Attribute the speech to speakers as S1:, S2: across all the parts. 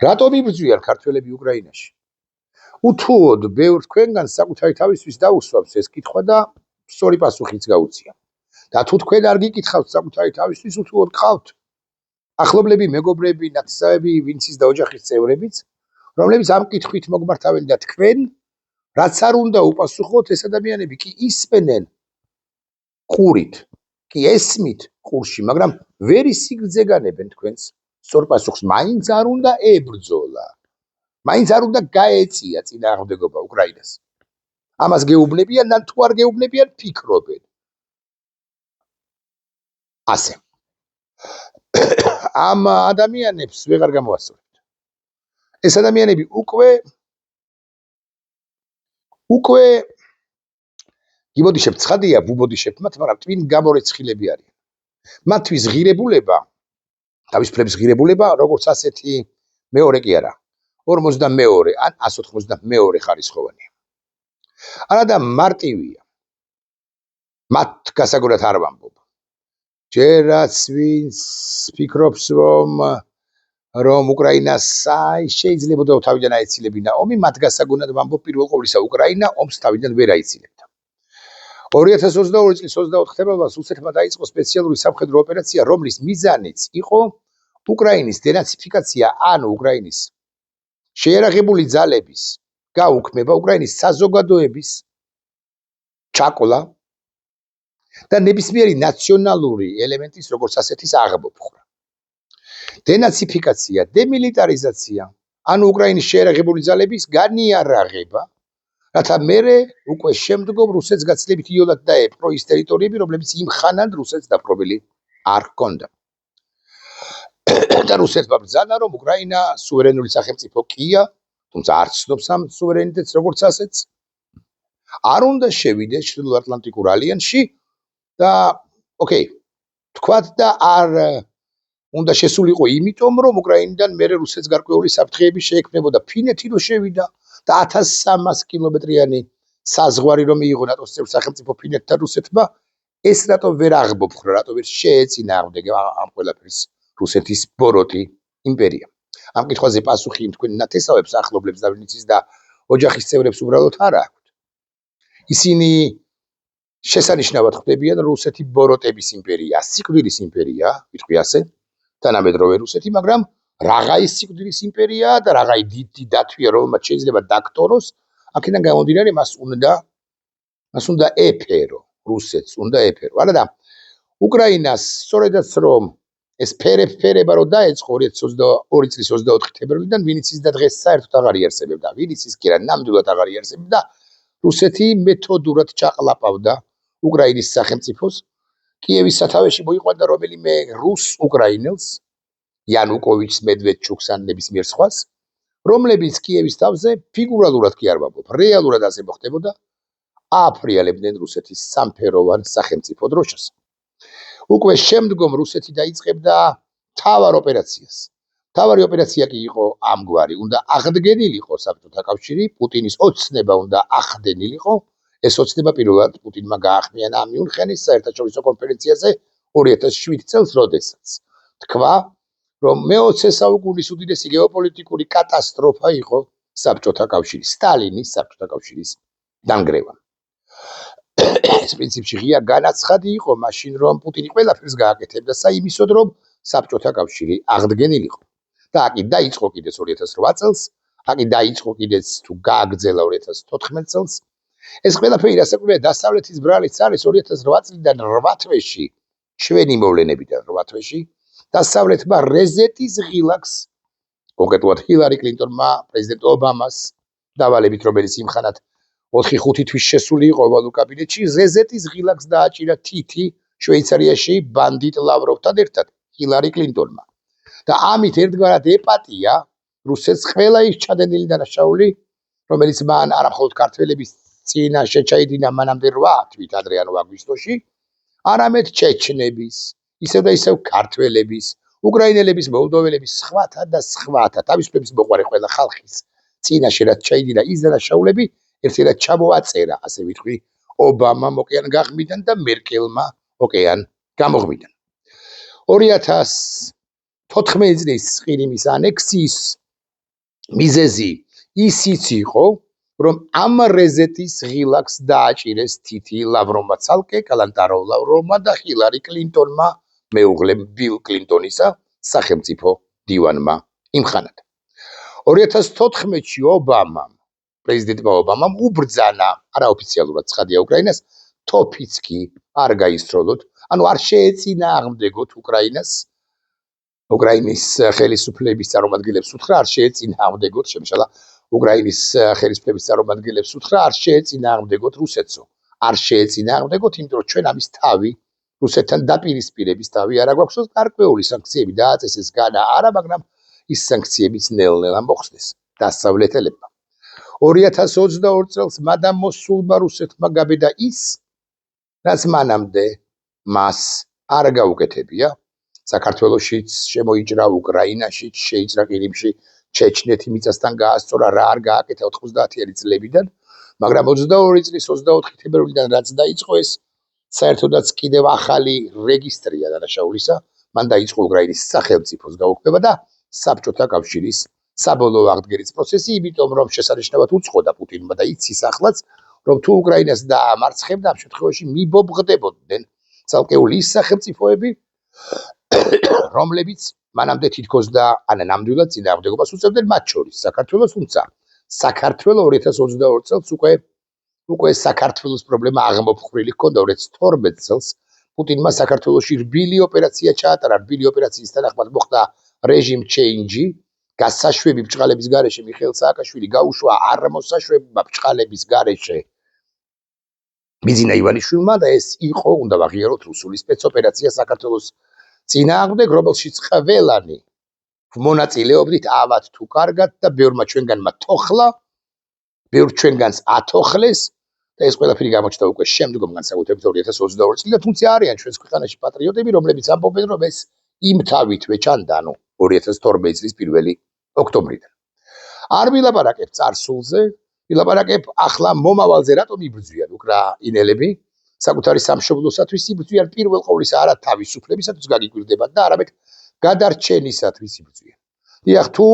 S1: რატომ იბრძვიან ქართველები უკრაინაში? უთუოდ ბევრ თქვენგან საკუთარი თავისთვის დაუსვამს ეს კითხვა და სწორი პასუხიც გაუწია. და თუ თქვენ არ გიკითხავთ საკუთარი თავისთვის, უთუოდ გყავთ ახლობლები, მეგობრები, ნათესავები, ვინც ის და ოჯახის წევრებიც, რომლებიც ამ კითხვით მოგმართავენ და თქვენ, რაც არ უნდა უპასუხოთ, ეს ადამიანები კი ისმენენ ყურით, კი ესმით ყურში, მაგრამ ვერ ისიგრძე განებენ თქვენს სწორ პასუხს. მაინც არ უნდა ებრძოლა. მაინც არ უნდა გაეწია წინააღმდეგობა უკრაინას. ამას გეუბნებიან, და თუ არ გეუბნებიან, ფიქრობენ. ასე. ამ ადამიანებს ვეღარ გამოასწორებთ. ეს ადამიანები უკვე გიბოდიშებთ ცხადია, ვუბოდიშებთ მათ, მაგრამ ტვინ გამორეცხილები არიან. მათთვის ღირებულება, თავის ფრების ღირებულება, როგორც ასეთი მეორე კი არა, 42 ან 182 ხარისხოვანია. არადა მარტივია. მათ გასაგონად არ ვამბობ. ჯერაც ვინც ფიქრობს, რომ უკრაინას შეიძლება თავიდან აეცილებინა ომი, მათ გასაგონად ვამბობ, პირველ ყოვლისა უკრაინა ომს თავიდან ვერ აეცილებდა. 2022 წლის 24 თებერვალს რუსეთმა დაიწყო სპეციალური სამხედრო ოპერაცია, რომლის მიზანიც იყო უკრაინის დენაციფიკაცია, ანუ უკრაინის შეიარაღებული ძალების გაუქმება, უკრაინის საზოგადოების ჩაკოლა და ნებისმიერი ნაციონალური ელემენტის, როგორც ასეთის აღმოფხვრა. დენაციფიკაცია, დემილიტარიზაცია, ანუ უკრაინის შეიარაღებული ძალების განიარაღება, რათა მერე უკვე შემდგომ რუსეთს გაცილებით იოლად დაეპყრო ის ტერიტორიები, რომლებიც იმ ხანად რუსეთს დაპყრობილი არ ჰქონდა. და რუსეთმა ბრძანა, რომ უკრაინა სუვერენული სახელმწიფო კია, თუმცა არ ცნობს ამ სუვერენიტეტს როგორც ასეთს, არ უნდა შევიდეს ჩრდილოატლანტიკურ ალიანსში და თქვათ და არ უნდა შესულიყო იმიტომ, რომ უკრაინიდან მერე რუსეთს გარკვეული საფრთხეები შეექმნებოდა. ფინეთი რო შევიდა და 1300 კილომეტრიანი საზღვარი რომ მიიღო ნატოს წევრ სახელმწიფო ფინეთთან რუსეთმა, ეს რატომ ვერ აღმოფხვრა, რატომ ვერ შეეწინააღმდეგა ამ ყველაფერს რუსეთის ბოროტი იმპერია. ამ კითხვაზე პასუხი იმ თქვენ ნათესავებს, ახლობლებს და ვინც ის და ოჯახის წევრებს უბრალოდ არ აქვთ. ისინი შესანიშნავად ხვდებიან, რომ რუსეთი ბოროტების იმპერია, სიკვდილის იმპერია, ვიტყვი ასე, თანამედროვე რუსეთი, მაგრამ რაღაცა სიკვდილის იმპერია და რაღაცა დიდი დათვია, რომელმაც შეიძლება დაკტოროს, აქედან გამომდინარე, მას უნდა ეფერო, რუსეთს უნდა ეფერო. არადა უკრაინას სწორედაც რომ ეს ფერება რო დაეწყო 2022 წლის 24 თებერვლიდან, ვინც ის და დღეს საერთოდ აღარ იარსებებდა, ვინც ის კი რა ნამდვილად აღარ იარსებდა, რუსეთი მეთოდურად ჩაყლაპავდა უკრაინის სახელმწიფოს. კიევის სათავეში მოიყვანდა რომელიმე რუს უკრაინელს, იანუკოვიჩს, მედვედჩუკს ან ნებისმიერ სხვას, რომლებიც კიევის თავზე ფიგურალურად კი არ ვამბობ, რეალურად ასე მოხდებოდა, ააფრიალებდნენ რუსეთის სამფეროვან სახელმწიფო დროშას. უკვე შემდგომ რუსეთი დაიწყებდა მთავარ ოპერაციას. მთავარი ოპერაცია კი იყო ამგვარი, უნდა აღდგენილიყო საბჭოთა კავშირი, პუტინის ოცნება უნდა ახდენილიყო. ეს ოცნება პირველად პუტინმა გაახმიანა მიუნხენის საერთაშორისო კონფერენციაზე 2007 წელს, როდესაც თქვა, რომ მე-20 საუკუნის უდიდესი გეოპოლიტიკური კატასტროფა იყო საბჭოთა კავშირი, სტალინის საბჭოთა კავშირის დანგრევა. ეს პრინციპში ღია განაცხადი იყო მაშინ, რომ პუტინი ყველაფერს გააკეთებდა საიმისოდ, რომ საბჭოთა კავშირი აღდგენილიყო. და აკი დაიწყო კიდეც 2008 წელს, აკი დაიწყო კიდეც თუ გააგრძელა 2014 წელს. ეს ყველაფერი რასაკვირველია დასავლეთის ბრალიც არის 2008 წლიდან 8 თვეში, ჩვენი მოვლენებიდან 8 თვეში, დასავლეთმა რეზეტის ღილაკს, კონკრეტულად ჰილარი კლინტონმა, პრეზიდენტ ობამას დავალებით, რომელიც იმ ხანად 4-5 თვის შესული იყო ოვალურ კაბინეტში, რეზეტის ღილაკს დააჭირა თითი შვეიცარიაში ბანდიტ ლავროვთან ერთად, ჰილარი კლინტონმა. და ამით ერთგვარად ეპატია რუსეთს ყველა ის ჩადენილი დანაშაული, რომელიც მან არამხოლოდ ქართველების წინაშე ჩაიდინა მანამდე 8 თვით ადრე, ანუ აგვისტოში, არამედ ჩეჩნების, ისევ და ისევ ქართველების, უკრაინელების, მოლდოველების, სხვათა თავისუფლების მოყვარე ყველა ხალხის წინაშე რაც ჩაიდინა ის დანაშაულები, ერთად ჩამოაწერა, ასე ვიტყვი, ობამამ ოკეან გაღმიდან და მერკელმა ოკეან გამოღმიდან. 2014 წლის ყირიმის ანექსიის მიზეზი ისიც იყო, რომ ამ რეზეტის ღილაკს დააჭირეს თითი ლავროვმა ცალკე, კალანტარო ლავროვმა და ჰილარი კლინტონმა, მეუღლე ბილ კლინტონისა, სახელმწიფო დივანმა იმხანად. 2014-ში პრეზიდენტმა ობამამ უბრძანა, არაოფიციალურად ცხადია უკრაინას, თოფიც კი არ გაისროლოთ, ანუ არ შეეწინააღმდეგოთ უკრაინის ხელისუფლების წარმომადგენლებს უთხრა, არ შეეწინააღმდეგოთ, შემშალა უკრაინის ხელისუფლების წარმომადგენლებს უთხრა, არ შეეწინააღმდეგოთ რუსეთსო. არ შეეწინააღმდეგოთ, იმიტომ რომ ჩვენ ამის თავი რუსეთთან დაპირისპირების თავი არ აქვს, გარკვეული სანქციები დააწესეს განა არა, მაგრამ ის სანქციებიც ნელ-ნელა მოხსნეს დასავლეთელებმა. 2022 წელს მადამ მოსულმა რუსეთმა გაბედა ის, რაც მანამდე მას არ გაუკეთებია. საქართველოშიც შემოიჭრა, უკრაინაშიც შეიჭრა, ყირიმში, ჩეჩნეთი მიწასთან გაასწორა, რა არ გააკეთა 90-იანი წლებიდან, მაგრამ 22 წლის 24 თებერვლიდან რაც დაიწყო ეს საერთოდაც კიდევ ახალი რეგისტრია დანაშაულისა, მან დაიწყო უკრაინის სახელმწიფოს გაუქმება და საბჭოთა კავშირის საბოლოო აღდგენის პროცესი, იმიტომ რომ შესანიშნავად უწყოდა პუტინმა და იცის ახლაც, რომ თუ უკრაინას დაამარცხებდა, ამ შემთხვევაში მიბობღდებოდნენ ცალკეული ის სახელმწიფოები, რომლებიც მანამდე თითქოს და ნამდვილად წინააღმდეგობას უწევდნენ, მათ შორის საქართველოს, თუმცა საქართველოს 2022 წელს უკვე საქართველოს პრობლემა აღმოფხრილი ჰქონდა. 2012 წელს პუტინმა საქართველოში რბილი ოპერაცია ჩაატარა, რბილი ოპერაციის თანახმად მოხდა რეჟიმ ჩეინჯი, გასაშვები ბჭყალების გარეშე მიხეილ სააკაშვილი გაუშვა არმოსაშვებმა ბჭყალების გარეშე ბიზინა ივანიშვილმა და ეს იყო, უნდა ვაღიაროთ, რუსული სპეცოპერაცია საქართველოს წინააღმდეგ, რომელშიც ყველანი მონაწილეობდით ავად თუ კარგად და ბევრმა ჩვენგანმა თოხლა, ბევრ ჩვენგანს ათოხლეს და ეს ყველაფერი გამოჩნდა უკვე შემდგომ განსაკუთრებით 2022 წლიდან, თუმცა არიან ჩვენს ქვეყანაში პატრიოტები, რომლებიც ამბობენ, რომ ეს იმ თავითვე ჩანდა, 2012 წლის 1 ოქტომბრიდან. არ ვილაპარაკებ წარსულზე, ვილაპარაკებ ახლა მომავალზე, რატომ იბრძვიან უკრაინელები, საკუთარი სამშობლოსათვის იბრძვიან, პირველ ყოვლისა არა თავისუფლებისათვის გაგიკვირდებათ და არამედ გადარჩენისათვის იბრძვიან. დიახ, თუ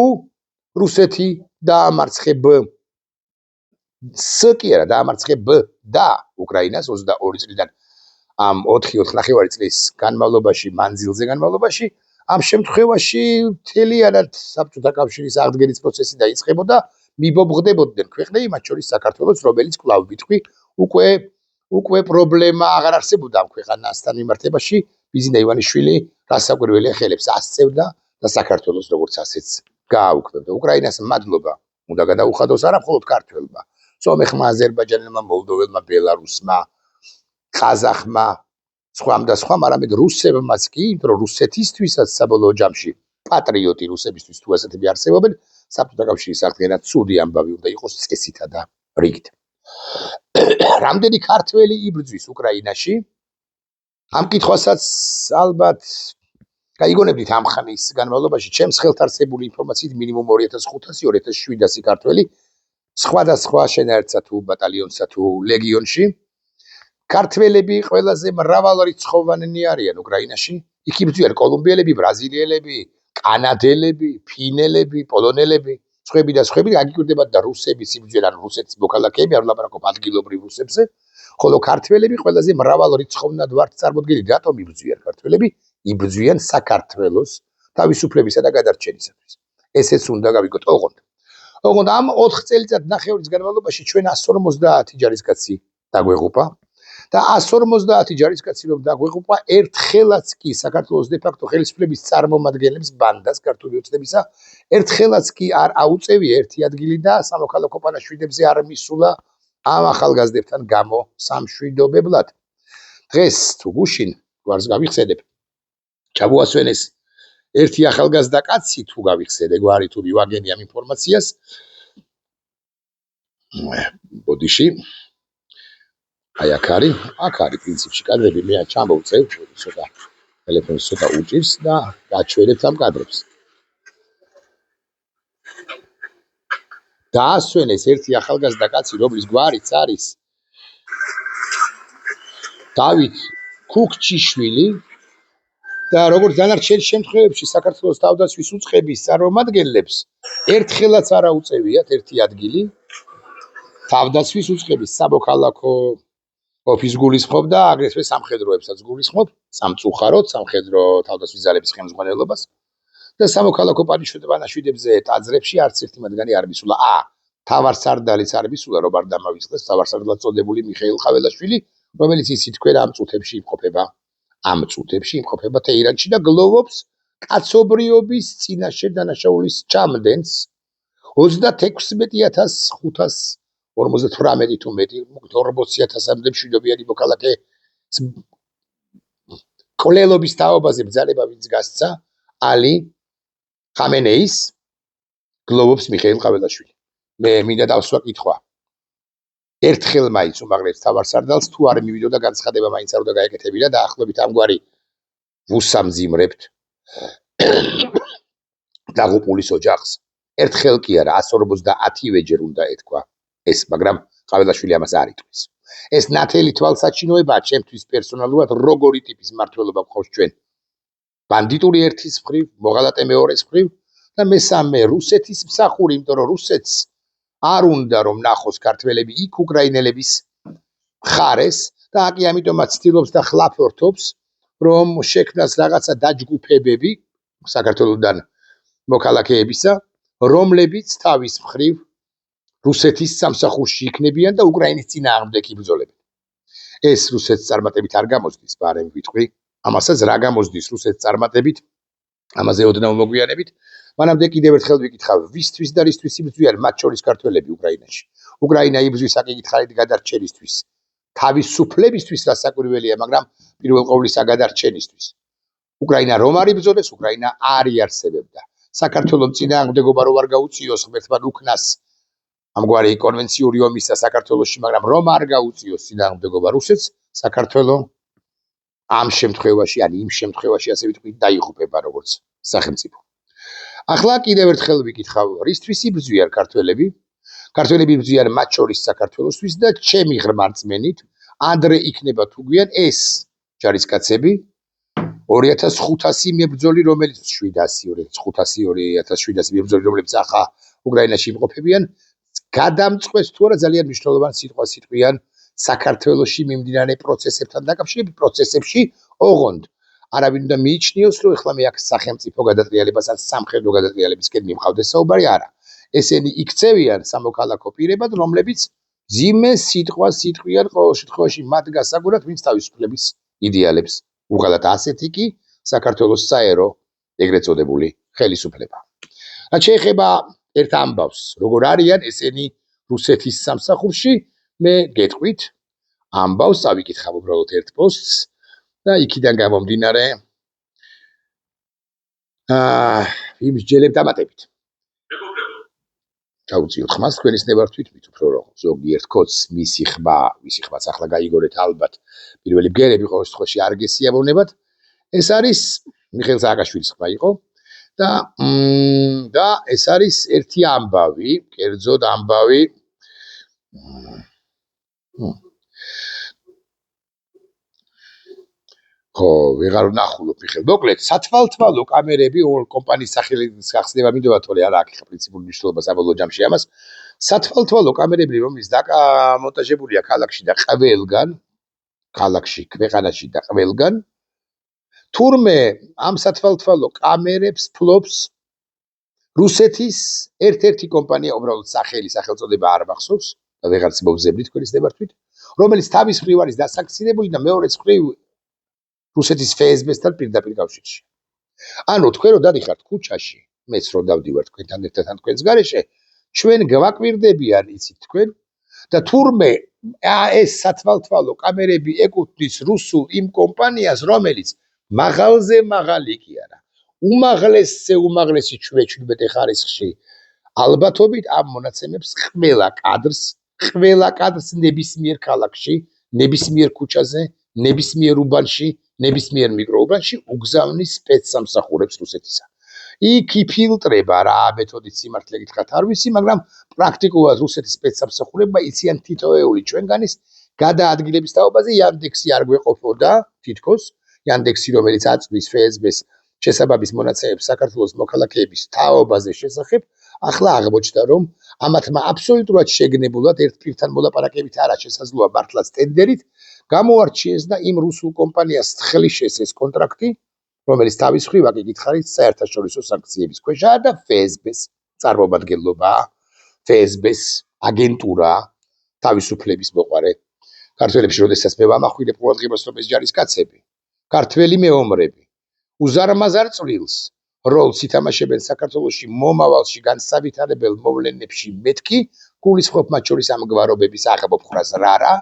S1: რუსეთი დაამარცხებდა უკრაინას 22 წლიდან ამ 4-4.5 წლის განმავლობაში, მანძილზე განმავლობაში, ამ შემთხვევაში მთლიანად საბჭოთა კავშირის აღდგენის პროცესი დაიწყებოდა, მიბობღდებოდნენ ქვეყნები, მათ შორის საქართველოს, რომელიც კვლავ ვიტყვი, უკვე პრობლემა აღარ არსებობდა ამ ქვეყანასთან მიმართებაში, ბიზინა ივანიშვილი რასაკვირველია ხელებს ასწევდა და საქართველოს როგორც ასეც გააუქმებდა. უკრაინას მადლობა უნდა გადაუხადოს არა მხოლოდ ქართველმა, სომეხმა, აზერბაიჯანელმა, მოლდოველმა, ბელარუსმა, ყაზახმა, სხვამ და სხვამ, არამედ რუსებმაც კი, იმიტომ რომ რუსეთისთვისაც საბოლოო ჯამში პატრიოტი რუსებისთვის თუ ასეთები არსებობენ, საბჭოთა კავშირის აღდგენა ცუდი ამბავი უნდა იყოს წესითა და რიგით. რამდენი ქართველი იბრძვის უკრაინაში? ამ კითხვასაც ალბათ გაიგონებდით ამ ხნის განმავლობაში, ჩემს ხელთ არსებული ინფორმაციით მინიმუმ 2500-2700 ქართველი, სხვადასხვა შენაერთსა თუ ბატალიონსა თუ ლეგიონში. ქართველები ყველაზე მრავალრიცხოვანი არიან უკრაინაში. იქ იბრძვიან კოლუმბიელები, ბრაზილიელები, კანადელები, ფინელები, პოლონელები, სხვები და სხვები, გაგიკვირდებათ და რუსების იბრძვიან, ანუ რუსეთის მოქალაქეები, არ ვლაპარაკობ ადგილობრივ რუსებზე, ხოლო ქართველები ყველაზე მრავალრიცხოვნად ვართ წარმოდგენილი. რატომ იბრძვიან ქართველები? იბრძვიან საქართველოს თავისუფლებისა და გადარჩენისათვის. ესეც უნდა გავიგოთ. ოღონდ ამ 4 წელიწად ნახევრის განმავლობაში ჩვენ 150 ჯარისკაცი დაგვეღუპა და 150 ჯარისკაცი რომ დაგვეღუპა, ერთხელაც კი საქართველოს დე-ფაქტო ხელისუფლების წარმომადგენლებს, ბანდას ქართული ოცნებისა, ერთხელაც კი არ აუწევია ერთი ადგილი და სამოქალაქო პანაშვიდებზე არ მისულა ამ ახალგაზრდებთან გამოსამშვიდობებლად. დღეს თუ გუშინ გვარს გავიხსენებ, ჩამოასვენეს ერთი ახალგაზრდა კაცი, თუ გავიხსენე გვარი, თუ მივაგენი ამ ინფორმაციას, ბოდიში, აი აქ არის პრინციპში კადრები, მე ჩამოვწევ, ცოტა ტელეფონს ცოტა უჭირს და გაჩვენებთ ამ კადრებს. დაასვენეს ერთი ახალგაზრდა კაცი, რომლის გვარიც არის დავით ქუქჩიშვილი და როგორც დანარჩენ შემთხვევებში საქართველოს თავდაცვის უწყების წარმომადგენლებს ერთხელაც არა უწევიათ ერთი ადგილი თავდაცვის უწყების სამოქალაქო ოფისს გულისხმობ და აგრეთვე სამხედროებსაც გულისხმობ, სამწუხაროდ სამხედრო თავდაცვის ძალების ხელმძღვანელობას და სამოქალაქო პანიშვილებზე ტაძრებში არც ერთი მათგანი არ მისულა. თავარსარდალიც არ მისულა, რომ არ დამავიწყდეს თავარსარდალად წოდებული მიხეილ ყაველაშვილი, რომელიც ისიც თქვენ ამ წუთებში იმყოფება თეირანში და გლოვობს კაცობრიობის წინაშე დანაშაულის ჩამდენს 36,548 თუ მეტი 40,000-მდე მშვიდობიანი მოქალაქე კვლელობის თაობაზე ბრძანება ვინც გასცა ალი ხამენეის გლოვობს მიხეილ ყაველაშვილი. მე მინდა დავსვა კითხვა. ერთხელ მაინც უმაღლეს თავარსარდალს თუ არ მივიდოდა განცხადება მაინც არ უნდა გაეკეთებინა და ახლობით ამგვარი ვუსამძიმრებთ დაღუპულის ოჯახს. ერთხელ კი არა 150-ვე ჯერ უნდა ეთქვა ეს, მაგრამ ყაველაშვილი ამას არ იტყვის. ეს ნათელი თვალსაჩინოებაა ჩემთვის პერსონალურად როგორი ტიპის მმართველობა გვყავს ჩვენ. ბანდიტური ერთის მხრივ, მოღალატე მეორეს მხრივ და მესამე რუსეთის მსახური, იმიტომ რომ რუსეთს არ უნდა რომ ნახოს ქართველები იქ უკრაინელების მხარეს და აკი ამიტომაც ცდილობს და ხლაფორთობს რომ შექმნას რაღაცა დაჯგუფებები საქართველოსთან მოქალაქეებისა, რომლებიც თავის მხრივ რუსეთის სამსახურში იქნებიან და უკრაინის წინააღმდეგ იბრძოლებენ. ეს რუსეთს წარმატებით არ გამოსდის, ბარემ ვიტყვი, ამასაც რა გამოსდის რუსეთს წარმატებით, ამაზე ოდნავ მოგვიანებით. მანამდე კიდევ ერთხელ ვიკითხავ, ვისთვის და რისთვის იბრძვიან, მათ შორის ქართველები უკრაინაში. უკრაინა იბრძვის აკითხალით გადარჩენისთვის, თავისუფლებისთვის რასაკვირველია, მაგრამ პირველ ყოვლისა გადარჩენისთვის. უკრაინა რომ არ იბრძოდეს, უკრაინა არ იარსებებდა. საქართველოს წინააღმდეგობა რო არ გაუწიოს ღმერთთან უკნას ამგვარი კონვენციური ომისა საქართველოში, მაგრამ რომ არ გაუწიოს წინააღმდეგობა რუსეთს, საქართველო ამ შემთხვევაში, ან იმ შემთხვევაში, ასე ვიტყვი, დაიღუპება როგორც სახელმწიფო. ახლა კიდევ ერთხელ ვიკითხავ, რისთვის იბრძვიან ქართველები? ქართველები იბრძვიან მათ შორის საქართველოსთვის და ჩემი ღრმა რწმენით, ადრე იქნება თუ გვიან ეს ჯარისკაცები 2500 მებრძოლი, რომელიც 2500 მებრძოლი, რომლებიც ახლა უკრაინაში იმყოფებიან, გადამწყვეს თუ არა ძალიან მნიშვნელოვან სიტყვას იტყვიან საქართველოში მიმდინარე პროცესებთან დაკავშირებით, პროცესებში ოღონდ არავინ უნდა მიიჩნიოს, რომ ეხლა მე აქ სახელმწიფო გადატრიალებას ან სამხედრო გადატრიალებისკენ მიმყავდეს საუბარი, არა. ესენი იქცევიან სამოქალაქო პირებად, რომლებიც ძიმე სიტყვას იტყვიან ყოველ შემთხვევაში მათ გასაგონად, ვინც თავისუფლების იდეალებს უღალატ ასეთი კი საქართველოს საერო ეგრეთ წოდებული ხელისუფლება. რაც შეეხება ერთ ამბავს, როგორ არიან ესენი რუსეთის სამსახურში, მე გეტყვით ამბავს, ავიკითხავ უბრალოდ ერთ პოსტს და იქიდან გამომდინარე იმსჯელებ დამატებით. ჩაუწიოთ ხმას თქვენის ნებართვით, მით უფრო რომ ზოგიერთ კოდს მისი ხმაც ახლა გაიგორეთ ალბათ პირველი ბგერები ყოველ შემთხვევაში არ გესიამოვნებათ. ეს არის მიხეილ სააკაშვილის ხმა იყო და ეს არის ერთი ამბავი, კერძოდ ამბავი ხო, ვეღარ ვნახულობ მიხეილ. მოკლედ, სათვალთვალო კამერები კომპანიის სახელით გახსნება მინდოდა, თორე არა აქ პრინციპული მნიშვნელობა საბოლოო ჯამში ამას. სათვალთვალო კამერები, რომელიც დაკამონტაჟებულია ქალაქში და ყველგან, ქალაქში, ქვეყანაში და ყველგან, თურმე ამ სათვალთვალო კამერებს ფლობს რუსეთის ერთ-ერთი კომპანია, უბრალოდ სახელწოდება არ მახსოვს და ვეღარც მოვზებნით თქვენის ნებართვით, რომელიც თავის მხრივ არის დასანქციონირებული და მეორე მხრივ რუსეთის FSB-სთან პირდაპირ კავშირში. ანუ თქვენ რო დადიხართ ქუჩაში, მეც რო დავდივარ თქვენთან ერთად ან თქვენს გარეშე, ჩვენ გვაკვირდებიან იცით თქვენ და თურმე ეს სათვალთვალო კამერები ეკუთვნის რუსულ იმ კომპანიას, რომელიც მაღალზე მაღალი კი არა, უმაღლესზე უმაღლესი 17 ხარისხში ალბათობით ამ მონაცემებს ყველა კადრს ნებისმიერ ქალაქში, ნებისმიერ ქუჩაზე, ნებისმიერ უბანში, ნებისმიერ მიკროუბანში უგზავნის სპეცსამსახურებს რუსეთისა. იქ იფილტრება რა მეთოდით სიმართლე გითხრათ არ ვიცი, მაგრამ პრაქტიკულად რუსეთის სპეცსამსახურებმა იციან თითოეული ჩვენგანის გადაადგილების თაობაზე. Yandex-ი არ გვეყოფოდა თითქოს, Yandex-ი რომელიც აწვდის FSB-ს შესაბამის მონაცემებს საქართველოს მოქალაქეების თაობაზე შესახებ, ახლა აღმოჩნდა, რომ ამათმა აბსოლუტურად შეგნებულად ერთ პირთან მოლაპარაკებით არა შესაძლოა მართლაც ტენდერით გამოარჩიეს და იმ რუსულ კომპანიას თხელი შესეს კონტრაქტი, რომელიც თავის მხრივ აკითხარით საერთაშორისო სანქციების ქვეშაა და FSB-ს წარმომადგენლობა, FSB-ს აგენტურა, თავისუფლების მოყარე. ქართველებში როდესაც მე ვამახვილებ ყურადღებას, რომ ეს ჯარისკაცები, ქართველი მეომრები, უზარმაზარ წვლილს როლს ითამაშებენ საქართველოში მომავალში განსავითარებელ მოვლენებში მეთქი, გულისხმობ მათ შორის ამ გვარობების აღმოფხვრას რარა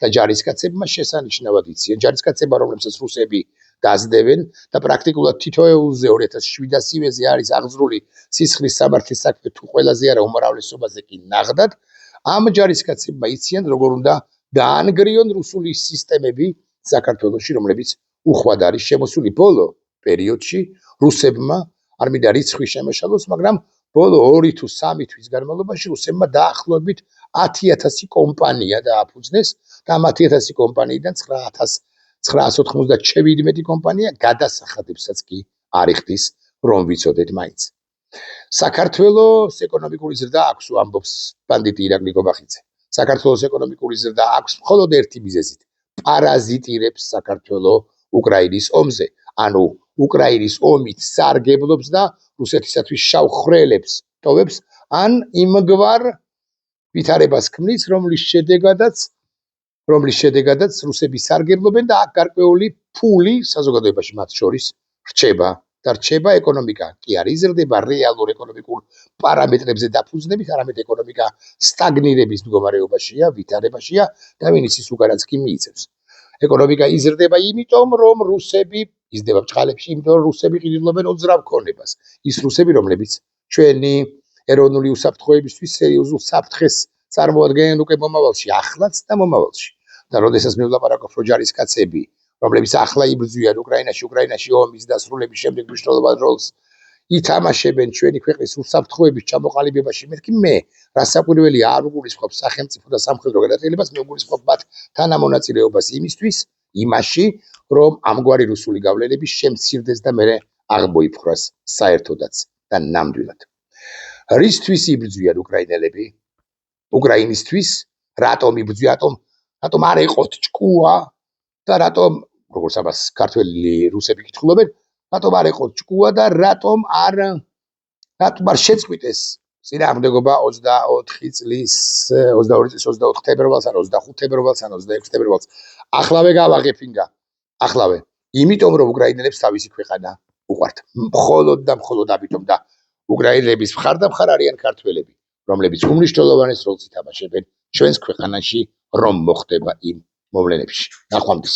S1: და ჯარისკაცებმა შესანიშნავად იციან. ჯარისკაცებმა, რომლებსაც რუსები დაძდევენ და პრაქტიკულად თითოეულზე 2700-ზე არის აღძრული სისხლის სამართლის საქმე, თუ ყველაზე არა უმრავლესობაზე კი ნაღდად, ამ ჯარისკაცებმა იციან, როგორ უნდა დაანგრიონ რუსული სისტემები საქართველოში, რომლებიც უხვად არის შემოსული ბოლო პერიოდში რუსებმა, არ მინდა რიცხვი შემეშალოს, მაგრამ ბოლო 2 თუ 3 თვის განმავლობაში რუსებმა დაახლოებით 10,000 კომპანია დააფუძნეს და ამ 10,000 კომპანიიდან 997 კომპანია გადასახადებსაც კი არ იხდის, რომ ვიცოდეთ მაინც. საქართველოს ეკონომიკური ზრდა აქვს, ამბობს ბანდიტი ირაკლი გობახიძე. საქართველოს ეკონომიკური ზრდა აქვს მხოლოდ ერთი მიზეზით. პარაზიტირებს საქართველო უკრაინის ომზე. ანუ უკრაინის ომით სარგებლობს და რუსეთისათვის შავ ხვრელებს ტოვებს, ან იმგვარ ვითარებას ქმნის, რომლის შედეგადაც რუსები სარგებლობენ და აქ გარკვეული ფული საზოგადოებაში მათ შორის რჩება და რჩება ეკონომიკა. კი არ იზრდება რეალურ ეკონომიკურ პარამეტრებზე დაფუძნებით, არამედ ეკონომიკა სტაგნირების მდგომარეობაშია, ვითარებაშია და ვინც ის უკანაც კი მიიწევს. ეკონომიკა იზრდება იმიტომ, რომ რუსები იზრდება ბჭყალებში, იმიტომ რომ რუსები ყიდულობენ ოძრავ ქონებას. ის რუსები, რომლებიც ჩვენი ეროვნული უსაფრთხოებისთვის სერიოზულ საფრთხეს წარმოადგენენ უკვე მომავალში, ახლაც და მომავალში. და როდესაც მე ვლაპარაკობ რომ ჯარისკაცები, რომლებიც ახლა იბრძვიან უკრაინაში ომის დასრულების შემდეგ მნიშვნელოვან როლს ითამაშებენ ჩვენი ქვეყნის უსაფრთხოების ჩამოყალიბებაში, მეთქი მე რასაკვირველია არ უგულისხმობ სახელმწიფო და სამხედრო გადაწყვეტილებას, მე უგულისხმობ მათ თანამონაწილეობას იმაში, რომ ამგვარი რუსული გავლენები შემცირდეს და მე აღმოიფხვრას საერთოდაც და ნამდვილად. რისთვის იბრძვიან უკრაინელები? უკრაინისთვის, რატომ იბრძვიან? რატომ არ ეყოთ ჭკუა და რატომ, როგორც ამას ქართველი რუსები კითხულობენ, რატომ არ ეყოთ ჭკუა და რატომ არ შეწყვიტეს წინააღმდეგობა 24 წლის 24 თებერვალს, ან 25 თებერვალს, ან 26 თებერვალს. ახლავე გავაღებინგა. ახლავე. იმიტომ რომ უკრაინელებს თავისი ქვეყანა უყვართ. მხოლოდ და მხოლოდ ამიტომ და უკრაინელების მხარდამხარ არიან ქართველები, რომლებიც უმნიშვნელოვანეს როლს ითამაშებენ ჩვენს ქვეყანაში, რომ მოხდება იმ მოვლენებში. ნახვამდის.